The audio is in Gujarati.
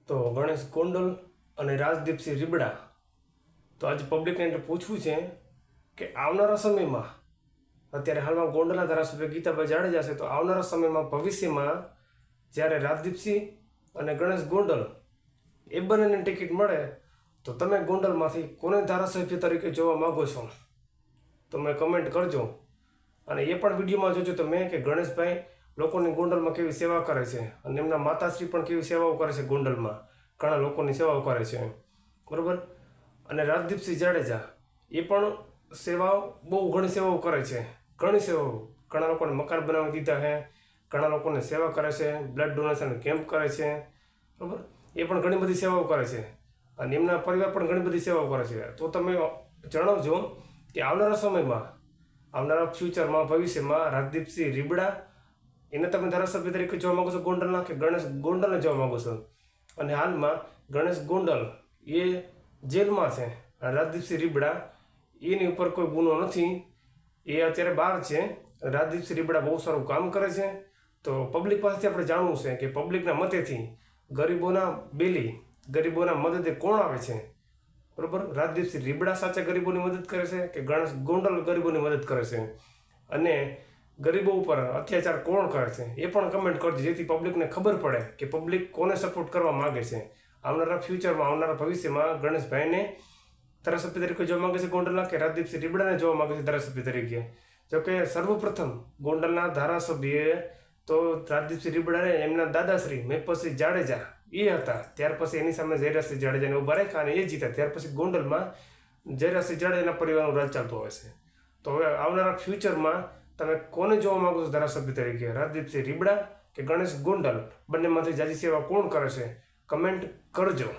તો ગણેશ ગોંડલ અને રાજદીપસિંહ રીબડા તો આજે પબ્લિકને પૂછવું છે કે આવનારા સમયમાં અત્યારે હાલમાં ગોંડલના ધારાસભ્ય ગીતાભાઈ જાડેજા છે, તો આવનારા સમયમાં ભવિષ્યમાં જ્યારે રાજદીપસિંહ અને ગણેશ ગોંડલ એ બંનેને ટિકિટ મળે તો તમે ગોંડલમાંથી કોને ધારાસભ્ય તરીકે જોવા માગો છો? તમે કમેન્ટ કરજો. અને એ પણ વિડીયોમાં જોજો તમે કે ગણેશભાઈ લોકોની ગોંડલમાં કેવી સેવા કરે છે અને એમના માતાશ્રી પણ કેવી સેવાઓ કરે છે. ગોંડલમાં ઘણા લોકોની સેવાઓ કરે છે, બરાબર. અને રાજદીપસિંહ જાડેજા એ પણ સેવાઓ બહુ ઘણી સેવાઓ કરે છે, ઘણી સેવાઓ. ઘણા લોકોને મકાન બનાવી દીધા છે, ઘણા લોકોને સેવા કરે છે, બ્લડ ડોનેશન કેમ્પ કરે છે, બરાબર. એ પણ ઘણી બધી સેવાઓ કરે છે અને એમના પરિવાર પણ ઘણી બધી સેવાઓ કરે છે. તો તમે જણાવજો કે આવનારા સમયમાં, આવનારા ફ્યુચરમાં, ભવિષ્યમાં રાજદીપસિંહ રીબડા એને તમે ધારાસભ્ય તરીકે જોવા માગો છો ગોંડલના, કે ગણેશ ગોંડલને જોવા માગો છો? અને હાલમાં ગણેશ ગોંડલ એ જેલમાં છે અને રાજદીપસિંહ રીબડા એની ઉપર કોઈ ગુનો નથી, એ અત્યારે બહાર છે. રાજદીપસિંહ રીબડા બહુ સારું કામ કરે છે. તો પબ્લિક પાસેથી આપણે જાણવું છે કે પબ્લિકના મતેથી ગરીબોના બેલી, ગરીબોના મદદે કોણ આવે છે, બરાબર? રાજદીપસિંહ રીબડા સાચા ગરીબોની મદદ કરે છે કે ગણેશ ગોંડલ ગરીબોની મદદ કરે છે? અને ગરીબો ઉપર અત્યાચાર કોણ કરે છે એ પણ કમેન્ટ કરજો, જેથી પબ્લિકને ખબર પડે કે પબ્લિક કોને સપોર્ટ કરવા માગે છે. આવનારા ફ્યુચરમાં, આવનારા ભવિષ્યમાં ગણેશભાઈને ધારાસભ્ય તરીકે જોવા માગે છે ગોંડલના, કે રાજદીપસિંહ રીબડાને જોવા માગે છે ધારાસભ્ય તરીકે? જોકે સર્વપ્રથમ ગોંડલના ધારાસભ્ય તો રાજદીપસિંહ રીબડાને એમના દાદાશ્રી મેપતસિંહ જાડેજા એ હતા. ત્યાર પછી એની સામે જયરાજસિંહ જાડેજાને ઉભા રાખ્યા અને એ જીત્યા. ત્યાર પછી ગોંડલમાં જયરાજસિંહ જાડેજાના પરિવારનું રાજ ચાલતું હોય છે. તો હવે આવનારા ફ્યુચરમાં તમે કોને જોવા માગો છો ધારાસભ્ય તરીકે? રાજદીપસિંહ રીબડા કે ગણેશ ગોંડલ? બંનેમાંથી જાજી સેવા કોણ કરે છે? કમેન્ટ કરજો.